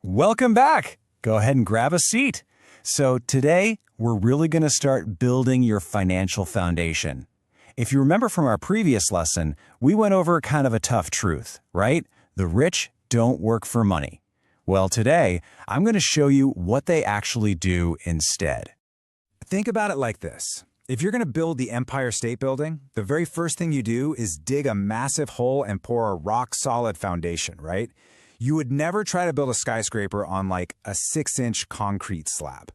Welcome back. Go ahead and grab a seat. So today, we're really going to start building your financial foundation. If you remember from our previous lesson, we went over kind of a tough truth, right? The rich don't work for money. Well, today, I'm going to show you what they actually do instead. Think about it like this. If you're going to build the Empire State Building, the very first thing you do is dig a massive hole and pour a rock-solid foundation, right? You would never try to build a skyscraper on like a 6-inch concrete slab.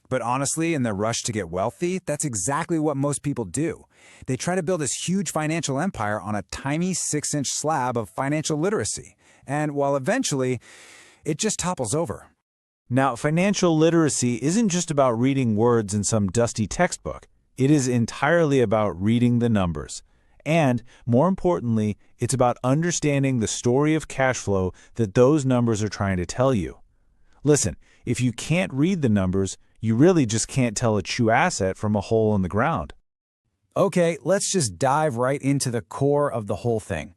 But honestly, in their rush to get wealthy, that's exactly what most people do. They try to build this huge financial empire on a tiny 6-inch slab of financial literacy. And while eventually, it just topples over. Now, financial literacy isn't just about reading words in some dusty textbook. It is entirely about reading the numbers. And, more importantly, it's about understanding the story of cash flow that those numbers are trying to tell you. Listen, if you can't read the numbers, you really just can't tell a true asset from a hole in the ground. Okay, let's just dive right into the core of the whole thing.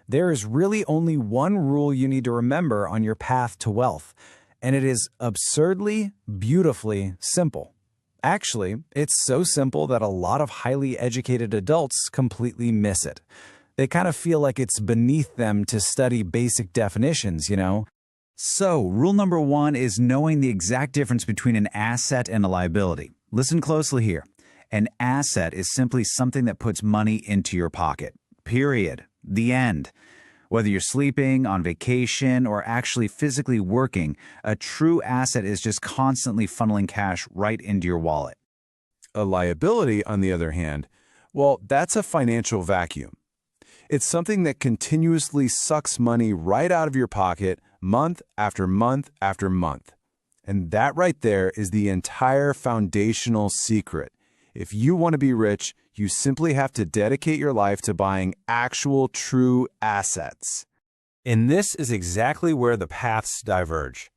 There is really only one rule you need to remember on your path to wealth, and it is absurdly, beautifully simple. Actually, it's so simple that a lot of highly educated adults completely miss it. They kind of feel like it's beneath them to study basic definitions, you know? So, rule number one is knowing the exact difference between an asset and a liability. Listen closely here. An asset is simply something that puts money into your pocket. Period. The end. Whether you're sleeping, on vacation, or actually physically working, a true asset is just constantly funneling cash right into your wallet. A liability, on the other hand, well, that's a financial vacuum. It's something that continuously sucks money right out of your pocket month after month after month. And that right there is the entire foundational secret. If you want to be rich, you simply have to dedicate your life to buying actual true assets. And this is exactly where the paths diverge.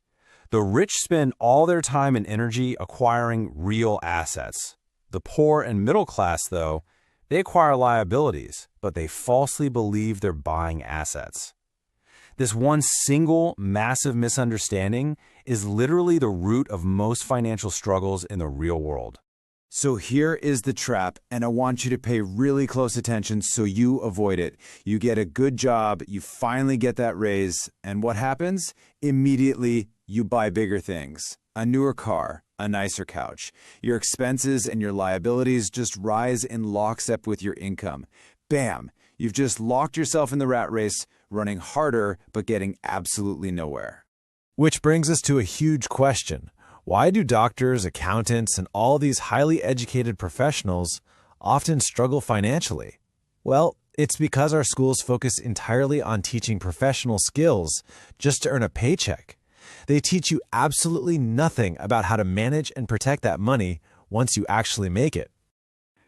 The rich spend all their time and energy acquiring real assets. The poor and middle class, though, they acquire liabilities, but they falsely believe they're buying assets. This one single massive misunderstanding is literally the root of most financial struggles in the real world. So here is the trap, and I want you to pay really close attention so you avoid it. You get a good job, you finally get that raise, and what happens? Immediately, you buy bigger things. A newer car, a nicer couch. Your expenses and your liabilities just rise in lockstep with your income. Bam! You've just locked yourself in the rat race, running harder but getting absolutely nowhere. Which brings us to a huge question. Why do doctors, accountants, and all these highly educated professionals often struggle financially? Well, it's because our schools focus entirely on teaching professional skills just to earn a paycheck. They teach you absolutely nothing about how to manage and protect that money once you actually make it.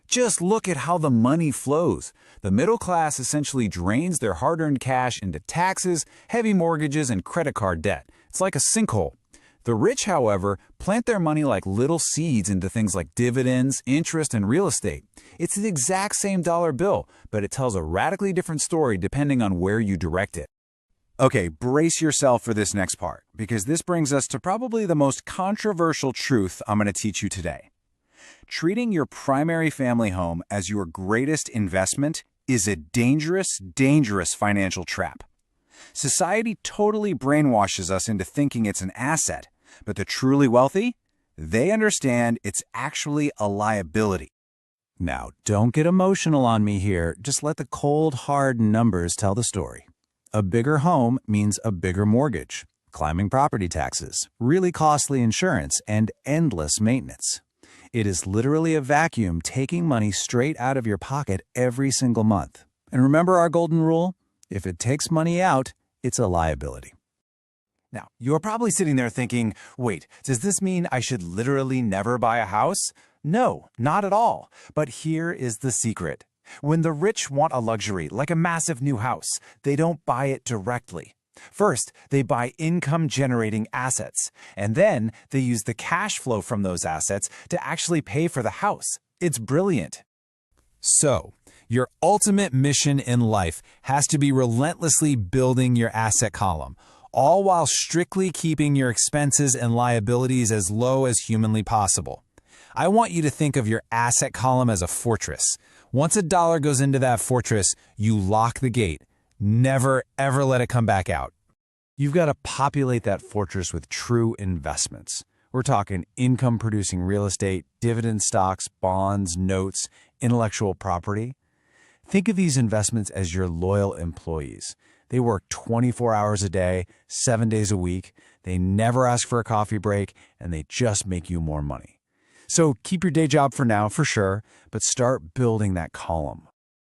Just look at how the money flows. The middle class essentially drains their hard-earned cash into taxes, heavy mortgages, and credit card debt. It's like a sinkhole. The rich, however, plant their money like little seeds into things like dividends, interest, and real estate. It's the exact same dollar bill, but it tells a radically different story depending on where you direct it. Okay, brace yourself for this next part, because this brings us to probably the most controversial truth I'm going to teach you today. Treating your primary family home as your greatest investment is a dangerous, dangerous financial trap. Society totally brainwashes us into thinking it's an asset, but the truly wealthy, they understand it's actually a liability. Now, don't get emotional on me here. Just let the cold, hard numbers tell the story. A bigger home means a bigger mortgage, climbing property taxes, really costly insurance, and endless maintenance. It is literally a vacuum taking money straight out of your pocket every single month. And remember our golden rule? If it takes money out, it's a liability. Now, you're probably sitting there thinking, wait, does this mean I should literally never buy a house? No, not at all. But here is the secret. When the rich want a luxury, like a massive new house, they don't buy it directly. First, they buy income-generating assets, and then they use the cash flow from those assets to actually pay for the house. It's brilliant. So, your ultimate mission in life has to be relentlessly building your asset column. all while strictly keeping your expenses and liabilities as low as humanly possible. I want you to think of your asset column as a fortress. Once a dollar goes into that fortress, you lock the gate. Never, ever let it come back out. You've got to populate that fortress with true investments. We're talking income-producing real estate, dividend stocks, bonds, notes, intellectual property. Think of these investments as your loyal employees. They work 24 hours a day, 7 days a week. They never ask for a coffee break, and they just make you more money. So keep your day job for now, for sure, but start building that column.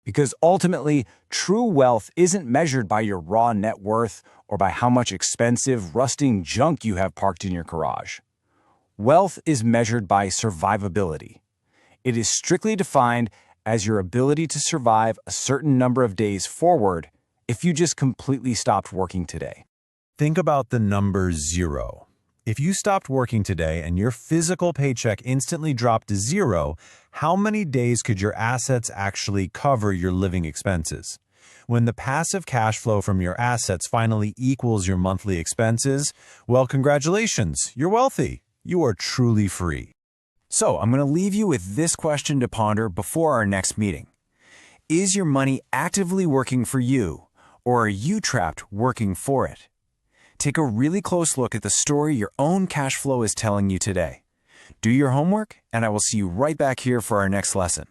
Because ultimately, true wealth isn't measured by your raw net worth or by how much expensive, rusting junk you have parked in your garage. Wealth is measured by survivability. It is strictly defined as your ability to survive a certain number of days forward if you just completely stopped working today. Think about the number 0. If you stopped working today and your physical paycheck instantly dropped to 0, how many days could your assets actually cover your living expenses? When the passive cash flow from your assets finally equals your monthly expenses, well, congratulations, you're wealthy. You are truly free. So I'm going to leave you with this question to ponder before our next meeting. Is your money actively working for you, or are you trapped working for it? Take a really close look at the story your own cash flow is telling you today. Do your homework, and I will see you right back here for our next lesson.